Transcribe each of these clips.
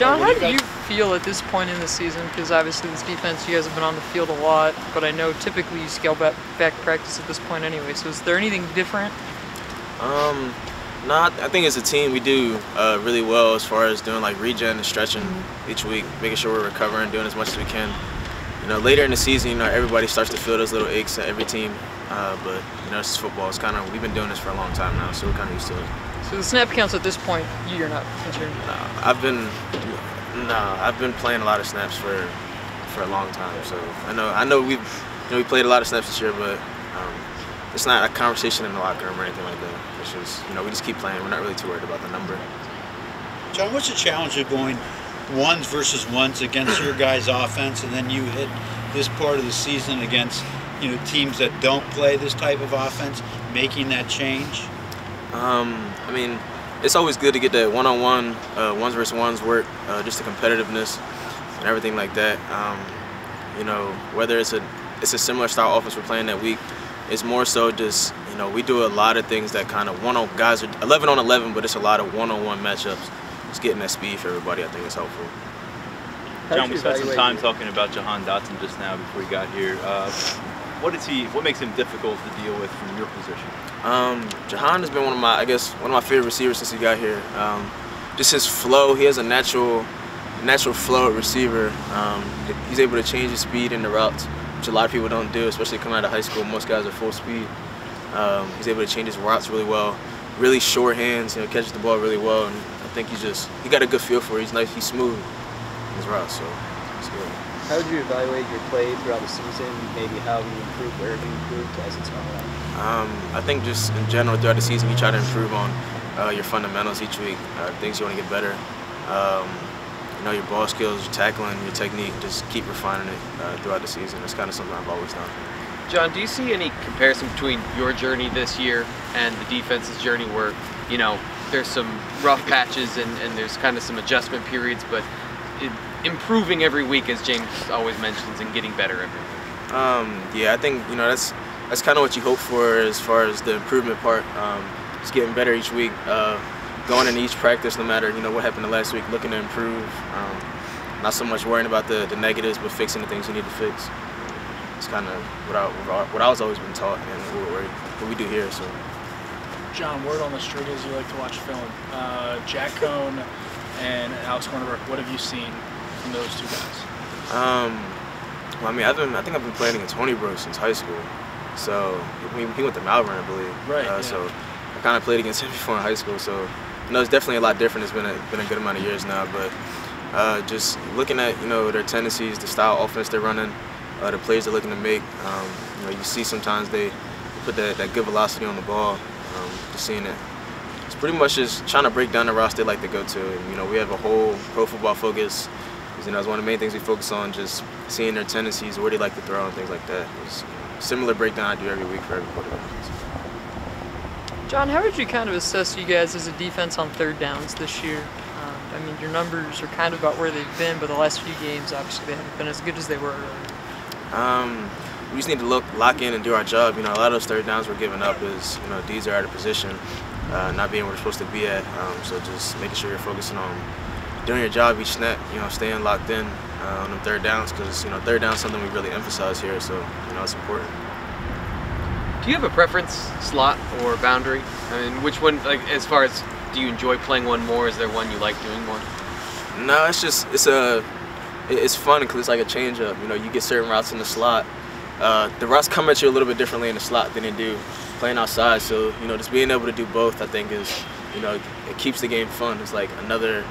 John, how do you feel at this point in the season? Because obviously this defense, you guys have been on the field a lot, but I know typically you scale back practice at this point anyway. So is there anything different? No, I think as a team we do really well as far as doing like regen and stretching each week, making sure we're recovering, doing as much as we can. You know, later in the season, you know, everybody starts to feel those little aches at every team, but you know, it's just football. It's kind of, we've been doing this for a long time now, so we're kind of used to it. So the snap counts at this point, you're not concerned? I've been playing a lot of snaps for a long time, so I know we played a lot of snaps this year, but it's not a conversation in the locker room or anything like that. It's just, you know, we just keep playing. We're not really too worried about the number. John, what's the challenge of going ones versus ones against your guys' offense, and then you hit this part of the season against, you know, teams that don't play this type of offense, making that change? I mean, it's always good to get that one-on-one, ones versus ones work, just the competitiveness and everything like that. You know, whether it's a similar style offense we're playing that week, it's more so just, you know, we do a lot of things that kind of guys are 11 on 11, but it's a lot of one-on-one matchups. Just getting that speed for everybody, I think, is helpful. John, we spent some time talking about Jahan Dotson just now before you got here. What makes him difficult to deal with from your position? Jahan has been one of my favorite receivers since he got here. Just his flow, he has a natural flow at receiver. He's able to change his speed in the routes, which a lot of people don't do, especially coming out of high school. Most guys are full speed. He's able to change his routes really well. Really short hands, you know, catches the ball really well, and I think he got a good feel for it. He's nice, he's smooth in his routes, so it's good. How would you evaluate your play throughout the season? Maybe how you improved, where have you improved as it's gone on? I think just in general throughout the season, you try to improve on your fundamentals each week, things you want to get better. You know, your ball skills, your tackling, your technique, just keep refining it throughout the season. That's kind of something I've always done. John, do you see any comparison between your journey this year and the defense's journey where, you know, there's some rough patches and there's kind of some adjustment periods, but improving every week, as James always mentions, and getting better every week? Yeah, I think, you know, that's kind of what you hope for as far as the improvement part. Just getting better each week, going into each practice, no matter, you know, what happened the last week, looking to improve. Not so much worrying about the negatives, but fixing the things you need to fix. It's kind of what I was always been taught and what we do here. So, John, word on the street is you like to watch film. Jack Cohn and Alex Cornerbrook, what have you seen from those two guys? Well, I mean, I think I've been playing against Tony Brooks since high school. So he went to Malvern, I believe. Right. Yeah. So I kind of played against him before in high school. So you know, it's definitely a lot different. It's been a good amount of years now, but just looking at, you know, their tendencies, the style of offense they're running, the plays they're looking to make. You know, you see sometimes they put that good velocity on the ball. Just seeing it. It's pretty much just trying to break down the routes they like to go to. And, you know, we have a whole pro football focus. You know, it's one of the main things we focus on, just seeing their tendencies, where they like to throw and things like that. It's a similar breakdown I do every week for every quarterback. John, how would you kind of assess you guys as a defense on third downs this year? I mean, your numbers are kind of about where they've been, but the last few games, obviously, they haven't been as good as they were earlier. We just need to lock in and do our job. You know, a lot of those third downs we're giving up is, you know, D's are out of position, not being where we're supposed to be at. So just making sure you're focusing on doing your job each snap, you know, staying locked in on them third downs, because, you know, third down is something we really emphasize here, so, you know, it's important. Do you have a preference, slot or boundary? I mean, which one, like, as far as, do you enjoy playing one more? Is there one you like doing more? No, it's just, it's fun because it's like a change up. You know, you get certain routes in the slot. The routes come at you a little bit differently in the slot than they do playing outside. So, you know, just being able to do both, I think, is, you know, it keeps the game fun. It's like another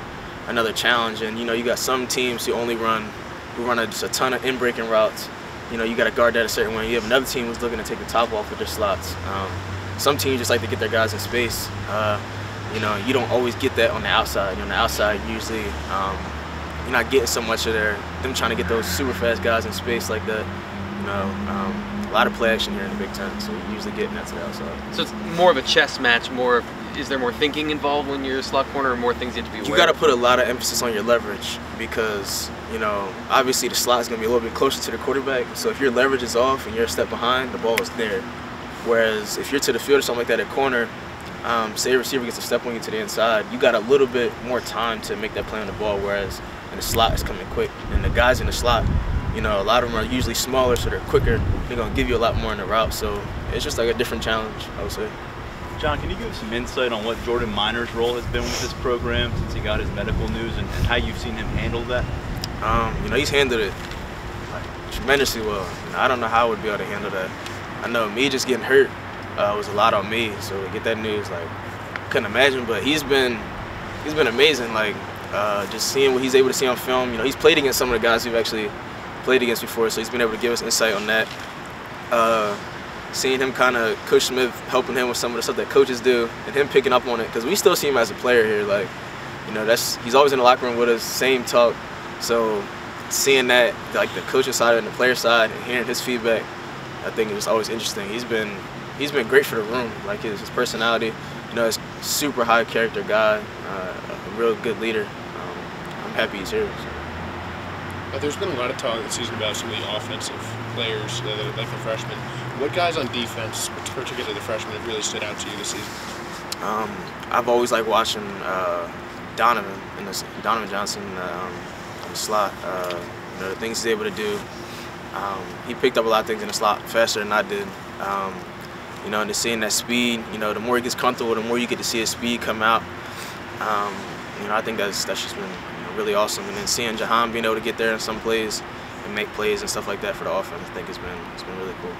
challenge. And, you know, you got some teams who run just a ton of in-breaking routes. You know, you got to guard that a certain way. You have another team who's looking to take the top off with their slots. Some teams just like to get their guys in space. You know, you don't always get that on the outside. You know, on the outside, usually you're not getting so much of them trying to get those super fast guys in space like that. You know, a lot of play action here in the Big Ten, so you're usually getting that to the outside. So it's more of a chess match. Is there more thinking involved when you're a slot corner, or more things you have to be aware of? You got to put a lot of emphasis on your leverage because, you know, obviously the slot is going to be a little bit closer to the quarterback. So if your leverage is off and you're a step behind, the ball is there. Whereas if you're to the field or something like that at corner, say a receiver gets a step on you to the inside, you got a little bit more time to make that play on the ball, whereas in the slot it's coming quick. And the guys in the slot, you know, a lot of them are usually smaller, so they're quicker. They're going to give you a lot more in the route, so it's just like a different challenge, I would say. John, can you give us some insight on what Jordan Minor's role has been with this program since he got his medical news, and how you've seen him handle that? You know, he's handled it like tremendously well. You know, I don't know how I would be able to handle that. I know me just getting hurt was a lot on me, so to get that news, like, couldn't imagine. But he's been amazing. Like, just seeing what he's able to see on film. You know, he's played against some of the guys we've actually played against before, so he's been able to give us insight on that. Seeing him kind of, Coach Smith helping him with some of the stuff that coaches do, and him picking up on it, because we still see him as a player here. Like, you know, he's always in the locker room with us, same talk. So seeing that, like the coaching side and the player side, and hearing his feedback, I think it's always interesting. He's been great for the room. Like his personality, you know, he's a super high character guy, a real good leader. I'm happy he's here. So. There's been a lot of talk this season about some of the offensive players, like the freshmen. What guys on defense, particularly the freshmen, have really stood out to you this season? I've always liked watching Donovan Johnson on the slot. You know, the things he's able to do. He picked up a lot of things in the slot faster than I did. You know, and just seeing that speed, you know, the more he gets comfortable, the more you get to see his speed come out. You know, I think that's just been really awesome. And then seeing Jahan being able to get there in some plays and make plays and stuff like that for the offense, I think it's been really cool.